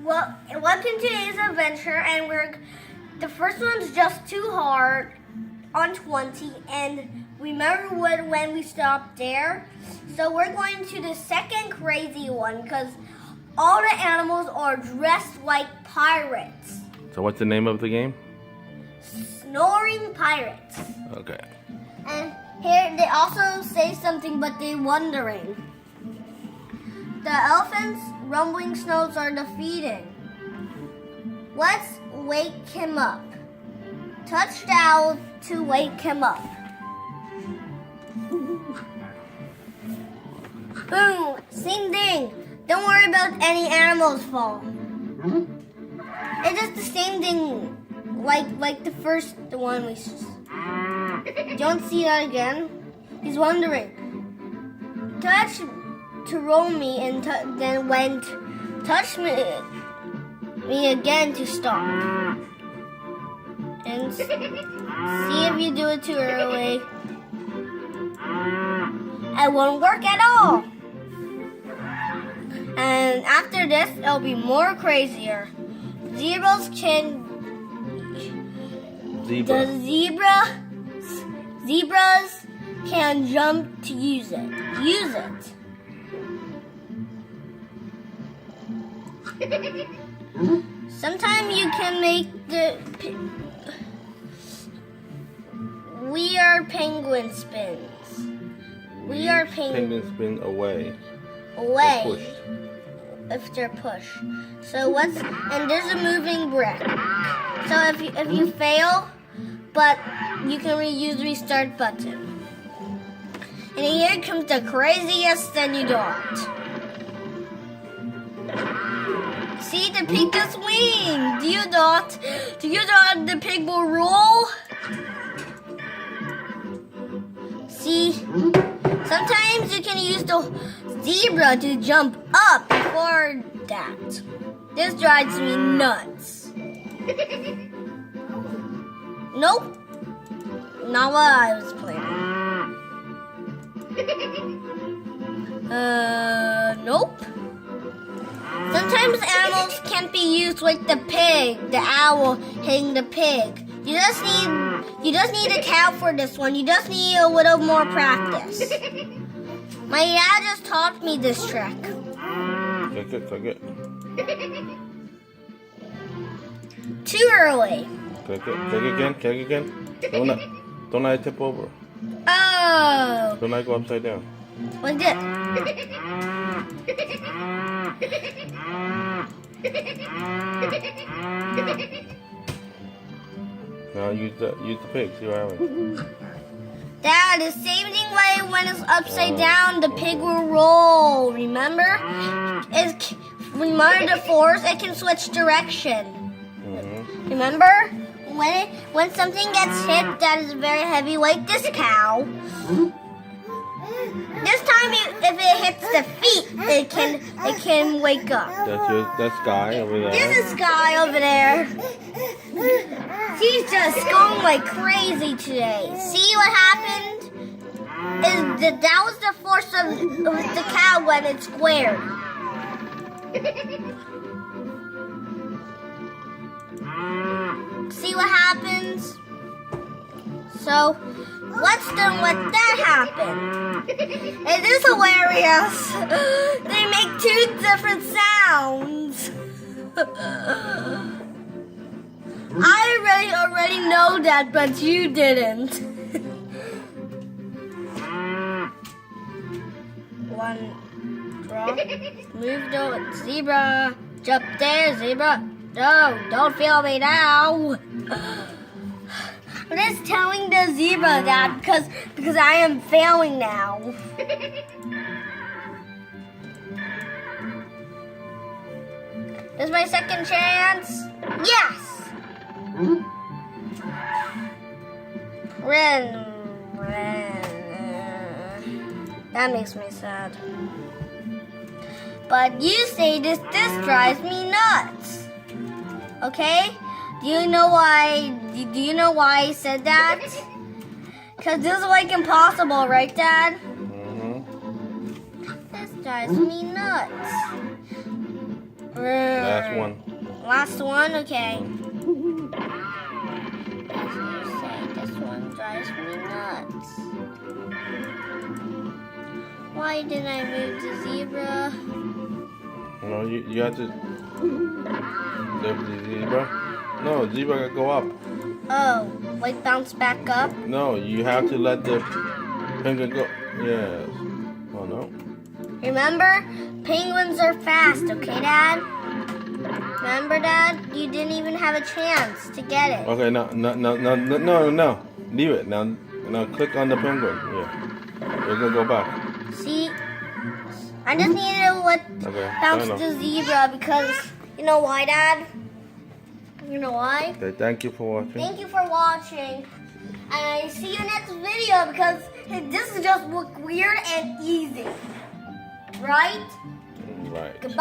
Well, welcome to today's adventure, and the first one's just too hard on 20, and remember when we stopped there? So we're going to the second crazy one because all the animals are dressed like pirates. So what's the name of the game? Snoring pirates. Okay. And here they also say something, but they're wondering. The elephant's rumbling snows are defeating. Let's wake him up. Touch down to wake him up. Boom! Same thing. Don't worry about any animals falling. It's just the same thing, like the first one we. Don't see that again. He's wondering. Touch to roll me, and then went touch me again to stop. And see if you do it too early. It won't work at all. And after this, it'll be more crazier. Zebras can. Zebras can jump to use it. Use it. Sometimes you can make we are penguin spins. We are Penguin spin away. Away. If they're pushed. So and there's a moving brick. So if you fail, but you can reuse the restart button. And here comes the craziest then you don't. See, the pig does swing. Do you thought the pig will roll? See, sometimes you can use the zebra to jump up before that. This drives me nuts. Nope. Not what I was planning. Nope. Sometimes animals can't be used like the pig, the owl hitting the pig. You just need a cow for this one. You just need a little more practice. My dad just taught me this trick. Click it. Too early. Click again. Don't let it tip over. Oh. Don't let it go upside down. Like this. Now use the pig. See what happens. Dad, the same thing way when it's upside down, the pig will roll. Remember? Remember the force, it can switch direction. Mm-hmm. Remember? When something gets hit that is very heavy, like this cow. This time, if it hits the feet, it can wake up. That's Guy over there. This is Guy over there. He's just going like crazy today. See what happened? That was the force of the cow when it squared. See what happens? So, let's don't let that happen. It is hilarious. They make two different sounds. I already know that, but you didn't. One drop. Move the zebra. Jump there, zebra. No, don't feel me now. I'm just telling the zebra that because I am failing now. This is my second chance. Yes. Ren. That makes me sad. But you say this drives me nuts. Okay? Do you know why I said that? Because this is like impossible, right, Dad? Mm-hmm. This drives me nuts. Last one. Last one? Okay. As you say, this one drives me nuts. Why didn't I move the zebra? No, you have to. The zebra? No, zebra gotta go up. Oh, like bounce back up? No, you have to let the penguin go. Yes. Oh no. Remember? Penguins are fast, okay, Dad? Remember, Dad? You didn't even have a chance to get it. Okay, no. Leave it. Now click on the penguin. Yeah. We're gonna go back. See? I just need to Okay. bounce I know. the zebra because, you know why, Dad? You know why? Okay, thank you for watching. Thank you for watching. And I see you next video because this just look weird and easy. Right? Right. Goodbye.